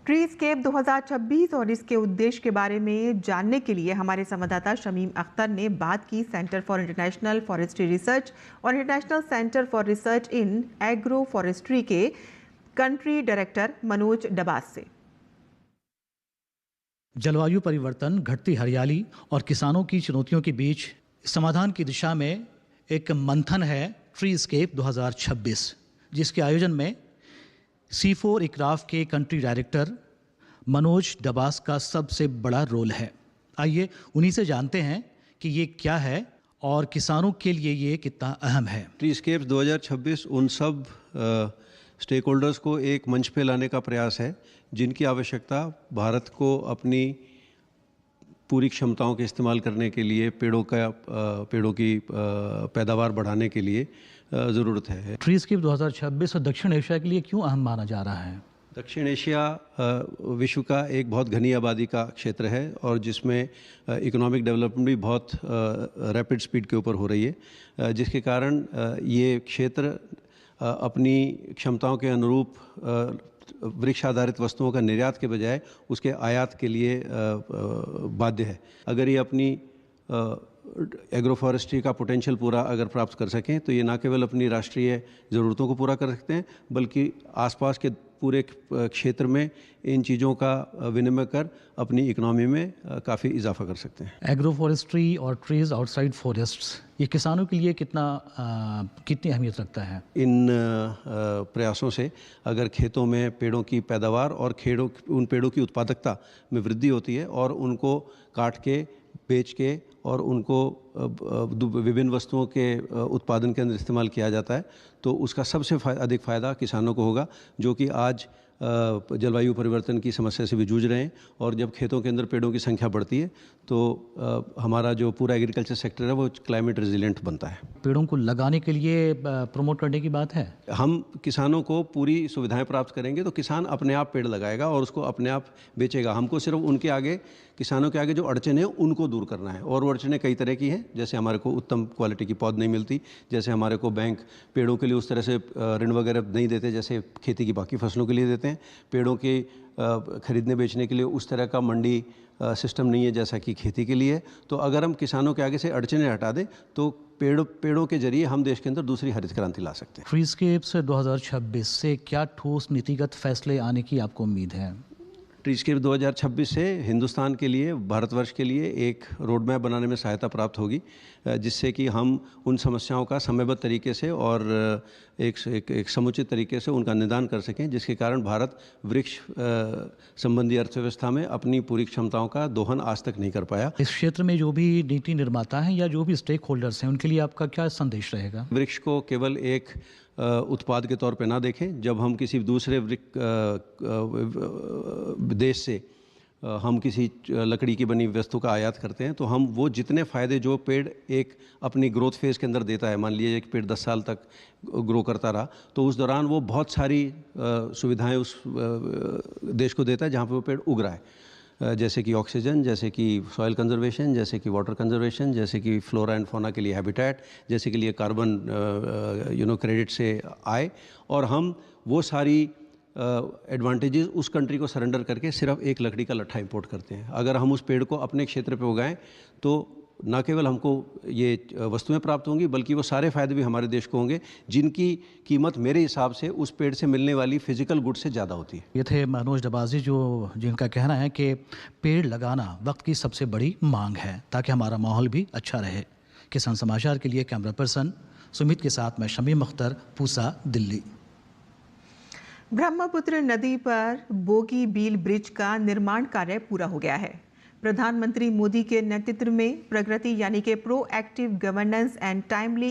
ट्रीस्केप 2026 और इसके उद्देश्य के बारे में जानने के लिए हमारे संवाददाता शमीम अख्तर ने बात की centre for international forestry research और international centre for research in agro forestry के कंट्री डायरेक्टर मनोज डबास से। जलवायु परिवर्तन, घटती हरियाली और किसानों की चुनौतियों के बीच समाधान की दिशा में एक मंथन है ट्रीस्केप 2026, जिसके आयोजन में C4 इक्राफ के कंट्री डायरेक्टर मनोज डबास का सबसे बड़ा रोल है। आइए उन्हीं से जानते हैं कि ये क्या है और किसानों के लिए ये कितना अहम है। ट्रीस्केप्स 2026 उन सब स्टेक होल्डर्स को एक मंच पे लाने का प्रयास है जिनकी आवश्यकता भारत को अपनी पूरी क्षमताओं के इस्तेमाल करने के लिए पेड़ों की पैदावार बढ़ाने के लिए ज़रूरत है। ट्रीस्केप 2026 और दक्षिण एशिया के लिए क्यों अहम माना जा रहा है? दक्षिण एशिया विश्व का एक बहुत घनी आबादी का क्षेत्र है और जिसमें इकोनॉमिक डेवलपमेंट भी बहुत रैपिड स्पीड के ऊपर हो रही है, जिसके कारण ये क्षेत्र अपनी क्षमताओं के अनुरूप वृक्ष आधारित वस्तुओं का निर्यात के बजाय उसके आयात के लिए बाध्य है। अगर ये अपनी एग्रो फॉरेस्ट्री का पोटेंशियल पूरा अगर प्राप्त कर सकें तो ये न केवल अपनी राष्ट्रीय ज़रूरतों को पूरा कर सकते हैं बल्कि आसपास के पूरे क्षेत्र में इन चीज़ों का विनिमय कर अपनी इकोनॉमी में काफ़ी इजाफा कर सकते हैं। एग्रो फॉरेस्ट्री और ट्रीज आउटसाइड फॉरेस्ट्स ये किसानों के लिए कितनी अहमियत रखता है? इन प्रयासों से अगर खेतों में पेड़ों की पैदावार और उन पेड़ों की उत्पादकता में वृद्धि होती है और उनको काट के बेच के और उनको विभिन्न वस्तुओं के उत्पादन के अंदर इस्तेमाल किया जाता है तो उसका सबसे अधिक फ़ायदा किसानों को होगा, जो कि आज जलवायु परिवर्तन की समस्या से भी जूझ रहे हैं। और जब खेतों के अंदर पेड़ों की संख्या बढ़ती है तो हमारा जो पूरा एग्रीकल्चर सेक्टर है वो क्लाइमेट रेजिलिएंट बनता है। पेड़ों को लगाने के लिए प्रमोट करने की बात है। हम किसानों को पूरी सुविधाएं प्राप्त करेंगे तो किसान अपने आप पेड़ लगाएगा और उसको अपने आप बेचेगा। हमको सिर्फ किसानों के आगे जो अड़चन है उनको दूर करना है, और वो अड़चनें कई तरह की हैं। जैसे हमारे को उत्तम क्वालिटी की पौध नहीं मिलती, जैसे हमारे को बैंक पेड़ों के लिए उस तरह से ऋण वगैरह नहीं देते जैसे खेती की बाकी फसलों के लिए देते हैं। पेड़ों के खरीदने बेचने के लिए उस तरह का मंडी सिस्टम नहीं है जैसा कि खेती के लिए। तो अगर हम किसानों के आगे से अड़चनें हटा दें तो पेड़ों के जरिए हम देश के अंदर दूसरी हरित क्रांति ला सकते हैं। ट्रीस्केप्स 2026 से क्या ठोस नीतिगत फैसले आने की आपको उम्मीद है? ट्रीस्केप 2026 से हिंदुस्तान के लिए, भारतवर्ष के लिए एक रोड मैप बनाने में सहायता प्राप्त होगी, जिससे कि हम उन समस्याओं का समयबद्ध तरीके से और एक समुचित तरीके से उनका निदान कर सकें, जिसके कारण भारत वृक्ष संबंधी अर्थव्यवस्था में अपनी पूरी क्षमताओं का दोहन आज तक नहीं कर पाया। इस क्षेत्र में जो भी नीति निर्माता हैं या जो भी स्टेक होल्डर्स हैं उनके लिए आपका क्या संदेश रहेगा? वृक्ष को केवल एक उत्पाद के तौर पे ना देखें। जब हम किसी दूसरे देश से हम किसी लकड़ी की बनी वस्तु का आयात करते हैं तो हम वो जितने फ़ायदे जो पेड़ एक अपनी ग्रोथ फेज़ के अंदर देता है, मान लीजिए एक पेड़ 10 साल तक ग्रो करता रहा तो उस दौरान वो बहुत सारी सुविधाएं उस देश को देता है जहाँ पे वो पेड़ उग रहा है, जैसे कि ऑक्सीजन, जैसे कि सॉइल कंजर्वेशन, जैसे कि वाटर कंजर्वेशन, जैसे कि फ्लोरा एंड फौना के लिए हैबिटेट, जैसे के लिए कार्बन क्रेडिट से आए। और हम वो सारी एडवांटेजेस उस कंट्री को सरेंडर करके सिर्फ एक लकड़ी का लट्ठा इंपोर्ट करते हैं। अगर हम उस पेड़ को अपने क्षेत्र पे उगाएं तो न केवल हमको ये वस्तुएं प्राप्त होंगी बल्कि वो सारे फ़ायदे भी हमारे देश को होंगे, जिनकी कीमत मेरे हिसाब से उस पेड़ से मिलने वाली फिजिकल गुड से ज़्यादा होती है। ये थे मनोज डबासी, जिनका कहना है कि पेड़ लगाना वक्त की सबसे बड़ी मांग है ताकि हमारा माहौल भी अच्छा रहे। किसान समाचार के लिए कैमरा पर्सन सुमित के साथ मैं शमीम अख्तर, पूसा, दिल्ली। ब्रह्मपुत्र नदी पर बोगीबील ब्रिज का निर्माण कार्य पूरा हो गया है। प्रधानमंत्री मोदी के नेतृत्व में प्रगति यानी कि प्रोएक्टिव गवर्नेंस एंड टाइमली